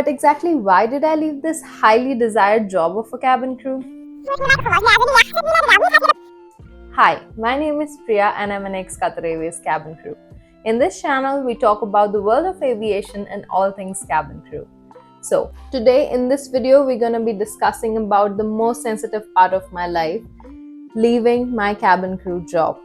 But exactly why did I leave this highly desired job of a cabin crew? Hi, my name is Priya and I'm an ex-Qatar Airways cabin crew. In this channel, we talk about the world of aviation and all things cabin crew. So, today in this video, we're going to be discussing about the most sensitive part of my life, leaving my cabin crew job.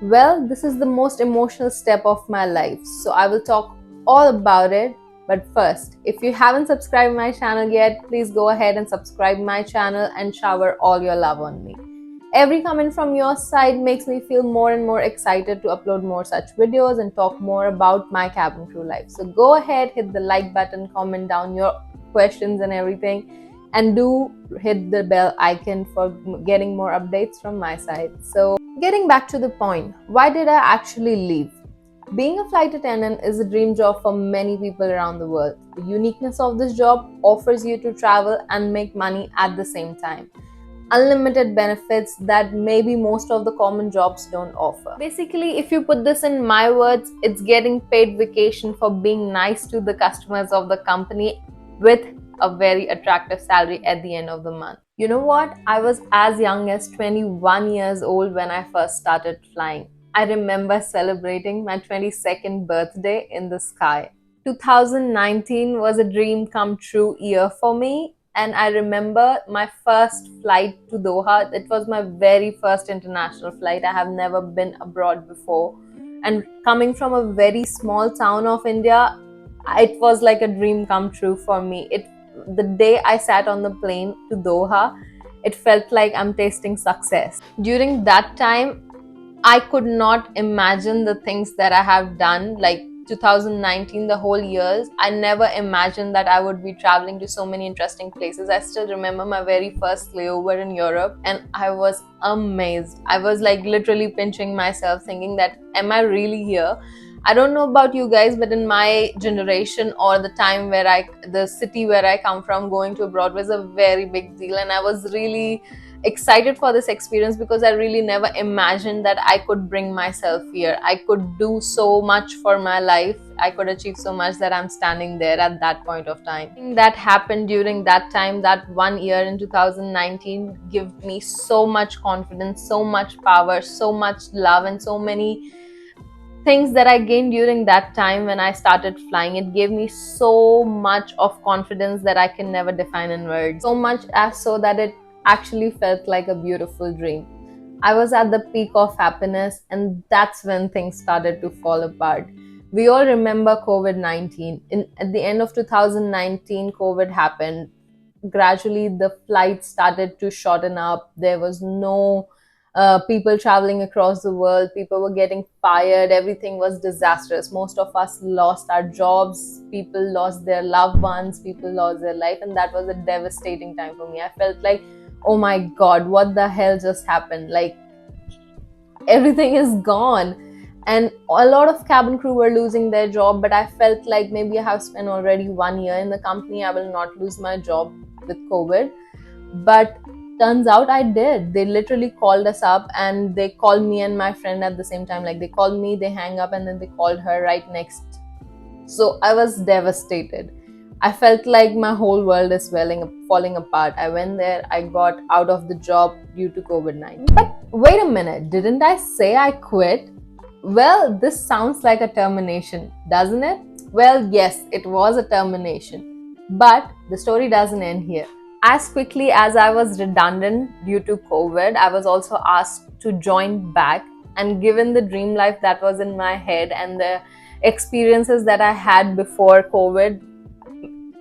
Well, this is the most emotional step of my life, so I will talk all about it. But first, if you haven't subscribed my channel yet, please go ahead and subscribe my channel and shower all your love on me. Every comment from your side makes me feel more and more excited to upload more such videos and talk more about my cabin crew life. So go ahead, hit the like button, comment down your questions and everything, and do hit the bell icon for getting more updates from my side. So getting back to the point, why did I actually leave? Being a flight attendant is a dream job for many people around the world. The uniqueness of this job offers you to travel and make money at the same time. Unlimited benefits that maybe most of the common jobs don't offer. Basically, if you put this in my words, it's getting paid vacation for being nice to the customers of the company with a very attractive salary at the end of the month. You know what? I was as young as 21 years old when I first started flying. I remember celebrating my 22nd birthday in the sky. 2019 was a dream come true year for me. And I remember my first flight to Doha. It was my very first international flight. I have never been abroad before. And coming from a very small town of India, it was like a dream come true for me. The day I sat on the plane to Doha, it felt like I'm tasting success. During that time, I could not imagine the things that I have done, like 2019, the whole years. I never imagined that I would be traveling to so many interesting places. I still remember my very first layover in Europe and I was amazed. I was like literally pinching myself thinking that, am I really here? I don't know about you guys, but in my generation or the time the city where I come from, going to abroad was a very big deal. And I was really excited for this experience because I really never imagined that I could bring myself here. I could do so much for my life. I could achieve so much that I'm standing there at that point of time. That happened during that time, that 1 year in 2019, gave me so much confidence, so much power, so much love, and so many things that I gained during that time when I started flying. It gave me so much of confidence that I can never define in words. So much as so that it actually felt like a beautiful dream. I was at the peak of happiness, and that's when things started to fall apart. We all remember COVID-19. At the end of 2019, COVID happened. Gradually, the flights started to shorten up. There was no people traveling across the world. People were getting fired. Everything was disastrous. Most of us lost our jobs. People lost their loved ones. People lost their life. And that was a devastating time for me. I felt like, oh my God, what the hell just happened? Like, everything is gone. And a lot of cabin crew were losing their job, but I felt like maybe I have spent already 1 year in the company. I will not lose my job with COVID. But turns out I did. They literally called us up and they called me and my friend at the same time. Like, they called me, they hang up, and then they called her right next. So I was devastated. I felt like my whole world is falling apart. I went there, I got out of the job due to COVID-19. But wait a minute, didn't I say I quit? Well, this sounds like a termination, doesn't it? Well, yes, it was a termination. But the story doesn't end here. As quickly as I was redundant due to COVID, I was also asked to join back. And given the dream life that was in my head and the experiences that I had before COVID,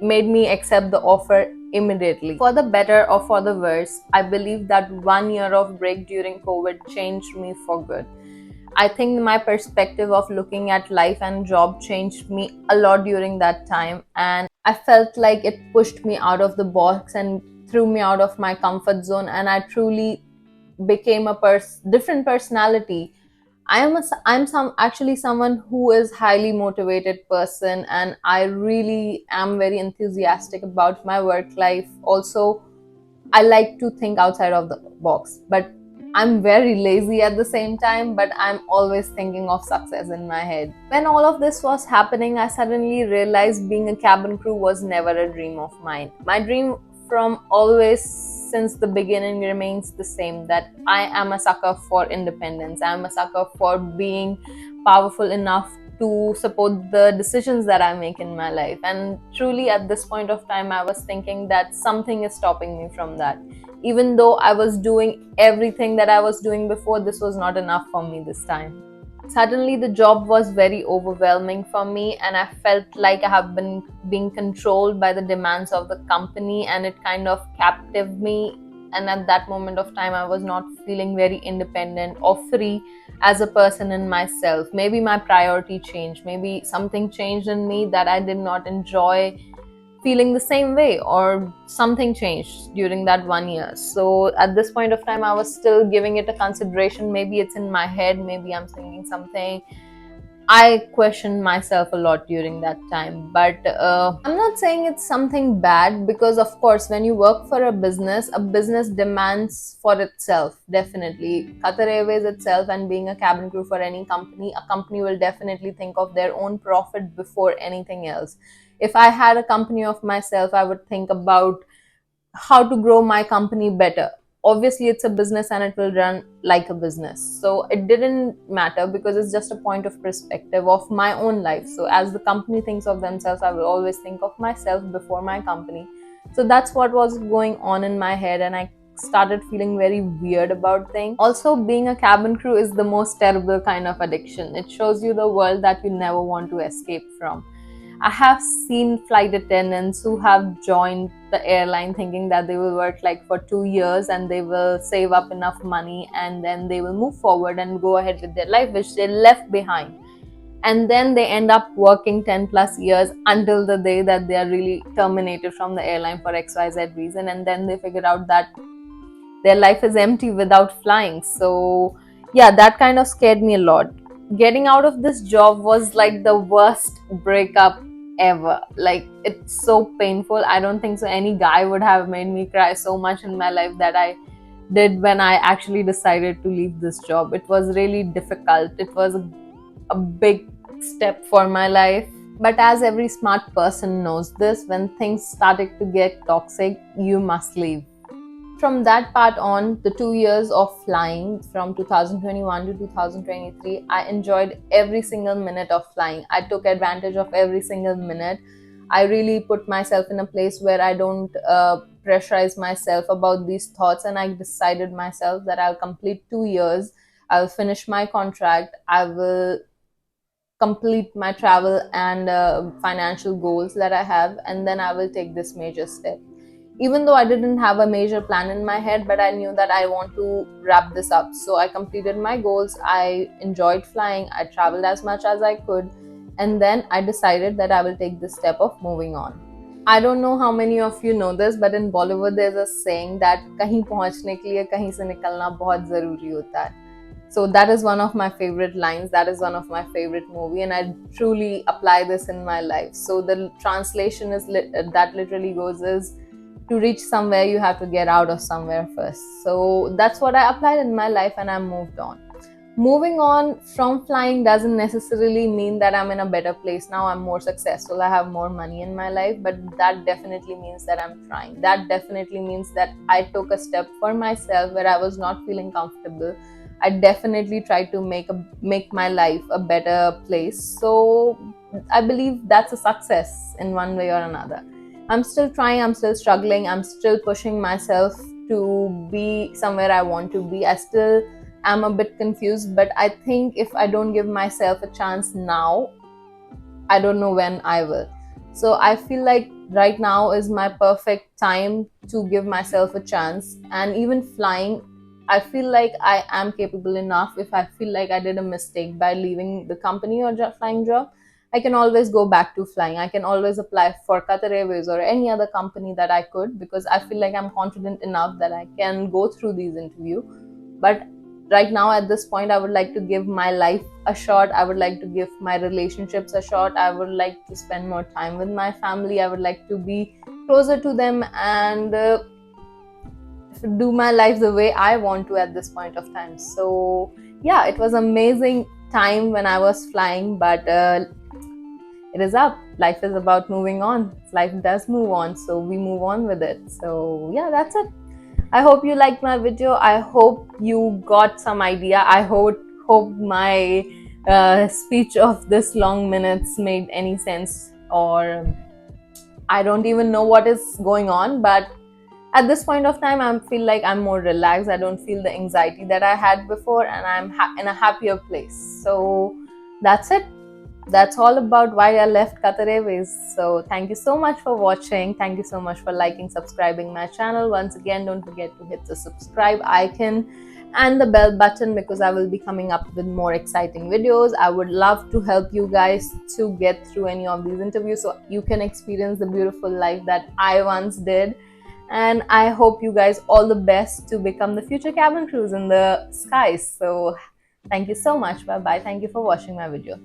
made me accept the offer immediately. For the better or for the worse, I believe that 1 year of break during COVID changed me for good. I think my perspective of looking at life and job changed me a lot during that time, and I felt like it pushed me out of the box and threw me out of my comfort zone, and I truly became a different personality. Actually someone who is highly motivated person, and I really am very enthusiastic about my work life. Also, I like to think outside of the box, but I'm very lazy at the same time, but I'm always thinking of success in my head. When all of this was happening, I suddenly realized being a cabin crew was never a dream of mine. My dream from always since the beginning remains the same, that I am a sucker for independence. I'm a sucker for being powerful enough to support the decisions that I make in my life. And truly, at this point of time, I was thinking that something is stopping me from that. Even though I was doing everything that I was doing before, this was not enough for me this time. Suddenly, the job was very overwhelming for me, and I felt like I have been being controlled by the demands of the company, and it kind of captivated me. And at that moment of time, I was not feeling very independent or free as a person in myself. Maybe my priority changed, maybe something changed in me that I did not enjoy feeling the same way, or something changed during that 1 year. So at this point of time, I was still giving it a consideration. Maybe it's in my head, maybe I'm thinking something. I questioned myself a lot during that time, but I'm not saying it's something bad, because of course when you work for a business demands for itself. Definitely Qatar Airways itself, and being a cabin crew for any company, a company will definitely think of their own profit before anything else. If I had a company of myself, I would think about how to grow my company better. Obviously it's a business and it will run like a business, so it didn't matter, because it's just a point of perspective of my own life. So as the company thinks of themselves, I will always think of myself before my company. So that's what was going on in my head, and I started feeling very weird about things. Also, being a cabin crew is the most terrible kind of addiction. It shows you the world that you never want to escape from. I have seen flight attendants who have joined the airline thinking that they will work like for 2 years and they will save up enough money, and then they will move forward and go ahead with their life, which they left behind. And then they end up working 10 plus years until the day that they are really terminated from the airline for XYZ reason. And then they figure out that their life is empty without flying. So yeah, that kind of scared me a lot. Getting out of this job was like the worst breakup ever. Like, it's so painful. I don't think so any guy would have made me cry so much in my life that I did when I actually decided to leave this job. It was really difficult. It was a big step for my life. But as every smart person knows this, when things started to get toxic, you must leave. From that part on, the 2 years of flying from 2021 to 2023, I enjoyed every single minute of flying. I took advantage of every single minute. I really put myself in a place where I don't pressurize myself about these thoughts, and I decided myself that I'll complete 2 years. I'll finish my contract. I will complete my travel and financial goals that I have, and then I will take this major step. Even though I didn't have a major plan in my head, but I knew that I want to wrap this up. So I completed my goals. I enjoyed flying. I traveled as much as I could. And then I decided that I will take this step of moving on. I don't know how many of you know this, but in Bollywood there's a saying that कहीं पहुंचने के लिए कहीं से निकलना बहुत जरूरी होता है. So that is one of my favorite lines. That is one of my favorite movie, and I truly apply this in my life. So the translation is that literally goes is, to reach somewhere you have to get out of somewhere first. So that's what I applied in my life, and I moved on. Moving on from flying doesn't necessarily mean that I'm in a better place now, I'm more successful, I have more money in my life, but that definitely means that I'm trying. That definitely means that I took a step for myself where I was not feeling comfortable. I definitely tried to make my life a better place. So I believe that's a success in one way or another. I'm still trying, I'm still struggling, I'm still pushing myself to be somewhere I want to be. I still am a bit confused, but I think if I don't give myself a chance now, I don't know when I will. So I feel like right now is my perfect time to give myself a chance. And even flying, I feel like I am capable enough. If I feel like I did a mistake by leaving the company or flying job, I can always go back to flying. I can always apply for Qatar Airways or any other company that I could, because I feel like I'm confident enough that I can go through these interviews. But right now at this point, I would like to give my life a shot. I would like to give my relationships a shot. I would like to spend more time with my family. I would like to be closer to them, and do my life the way I want to at this point of time. So yeah, it was amazing time when I was flying, but it is up. Life is about moving on. Life does move on, so we move on with it. So yeah, that's it. I hope you liked my video. I hope you got some idea. I hope my speech of this long minutes made any sense, or I don't even know what is going on, but at this point of time I feel like I'm more relaxed. I don't feel the anxiety that I had before, and I'm in a happier place. So that's it. That's all about why I left Qatar Airways. So thank you so much for watching. Thank you so much for liking, subscribing my channel. Once again, don't forget to hit the subscribe icon and the bell button, because I will be coming up with more exciting videos. I would love to help you guys to get through any of these interviews so you can experience the beautiful life that I once did. And I hope you guys all the best to become the future cabin crews in the skies. So thank you so much. Bye bye. Thank you for watching my video.